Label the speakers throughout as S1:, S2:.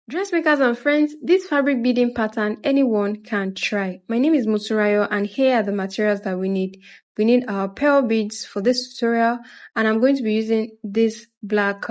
S1: Dressmakers and friends, this fabric beading pattern anyone can try. My name is Muturayo and here are the materials that we need. We need our pearl beads for this tutorial and I'm going to be using this black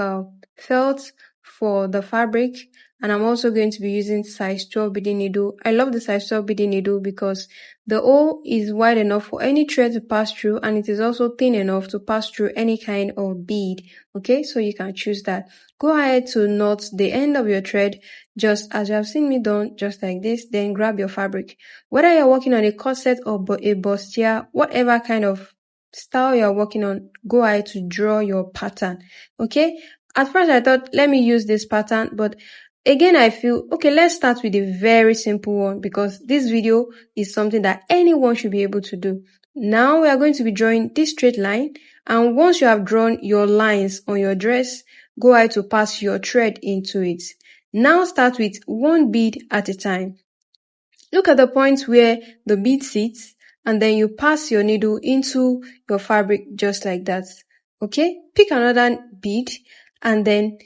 S1: felt for the fabric, and I'm also going to be using size 12 beading needle. I love the size 12 beading needle because the hole is wide enough for any thread to pass through and it is also thin enough to pass through any kind of bead. Okay, so you can choose that. Go ahead to knot the end of your thread just as you have seen me done, just like this. Then grab your fabric. Whether you're working on a corset or a bustier, whatever kind of style you're working on, go ahead to draw your pattern. Okay, at first I thought let me use this pattern, but again I feel okay, let's start with a very simple one because this video is something that anyone should be able to do. Now we are going to be drawing this straight line, and once you have drawn your lines on your dress, go ahead to pass your thread into it. Now start with one bead at a time. Look at the point where the bead sits and then you pass your needle into your fabric just like that. Okay, pick another bead, and then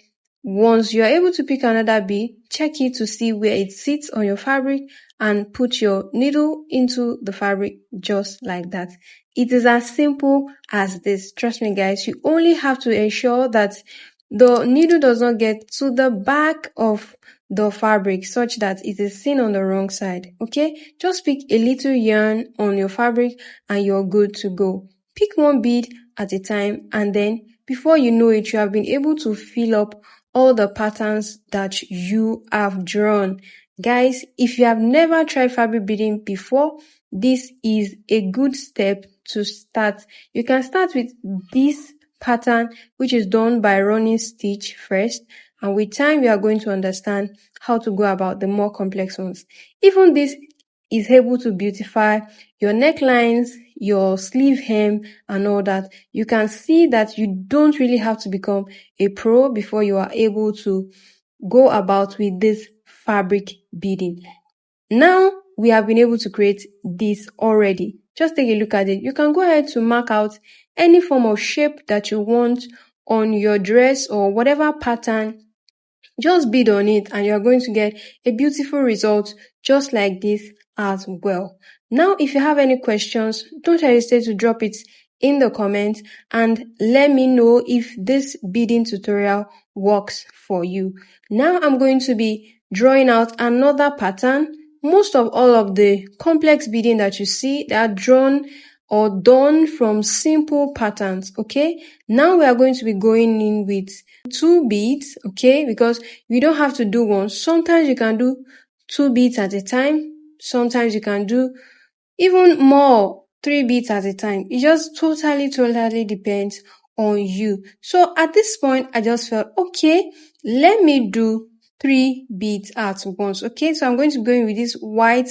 S1: once you are able to pick another bead, check it to see where it sits on your fabric and put your needle into the fabric just like that. It is as simple as this. Trust me guys, you only have to ensure that the needle does not get to the back of the fabric such that it is seen on the wrong side. Okay, just pick a little yarn on your fabric and you're good to go. Pick one bead at a time, and then before you know it, you have been able to fill up all the patterns that you have drawn. Guys, if you have never tried fabric beading before, this is a good step to start. You can start with this pattern, which is done by running stitch first, and with time you are going to understand how to go about the more complex ones. Even this is able to beautify your necklines, your sleeve hem and all that. You can see that you don't really have to become a pro before you are able to go about with this fabric beading. Now we have been able to create this already. Just take a look at it. You can go ahead to mark out any form of shape that you want on your dress or whatever pattern. Just bead on it and you're going to get a beautiful result just like this as well. Now, if you have any questions, don't hesitate to drop it in the comments and let me know if this beading tutorial works for you. Now, I'm going to be drawing out another pattern. Most of all of the complex beading that you see, they are drawn or done from simple patterns. Okay, now we are going to be going in with 2 beads. Okay, because you don't have to do one. Sometimes you can do 2 beads at a time. Sometimes you can do even more, 3 beads at a time. It just totally depends on you. So at this point, I just felt, okay, let me do 3 beads at once. Okay, so I'm going to go in with this white,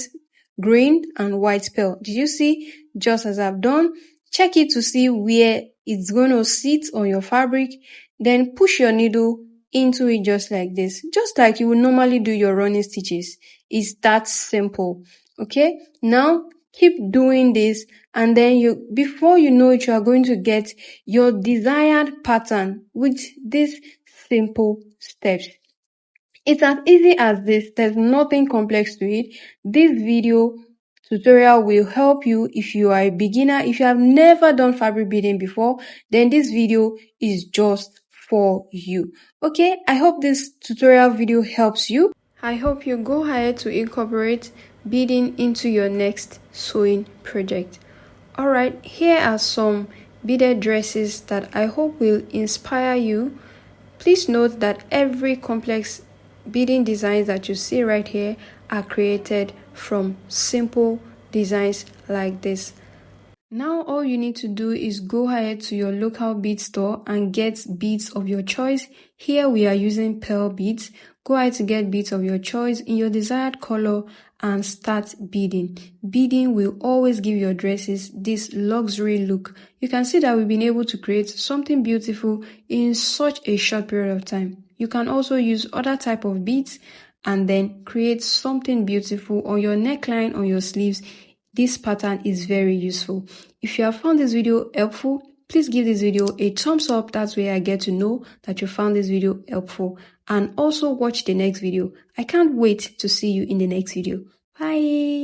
S1: green and white pearl. Did you see? Just as I've done, check it to see where it's going to sit on your fabric. Then push your needle into it just like this, just like you would normally do your running stitches. It's that simple. Okay, now keep doing this, and then before you know it, you are going to get your desired pattern with these simple steps. It's as easy as this. There's nothing complex to it. This video tutorial will help you if you are a beginner. If you have never done fabric beading before, then this video is just for you. Okay, I hope this tutorial video helps you. I hope you go ahead to incorporate beading into your next sewing project. Alright, here are some beaded dresses that I hope will inspire you. Please note that every complex beading designs that you see right here are created from simple designs like this. Now all you need to do is go ahead to your local bead store and get beads of your choice. Here we are using pearl beads. Go ahead to get beads of your choice in your desired color and start beading. Beading will always give your dresses this luxury look. You can see that we've been able to create something beautiful in such a short period of time. You can also use other type of beads and then create something beautiful on your neckline, on your sleeves. This pattern is very useful. If you have found this video helpful, please give this video a thumbs up. That's where I get to know that you found this video helpful. And also watch the next video. I can't wait to see you in the next video. Bye.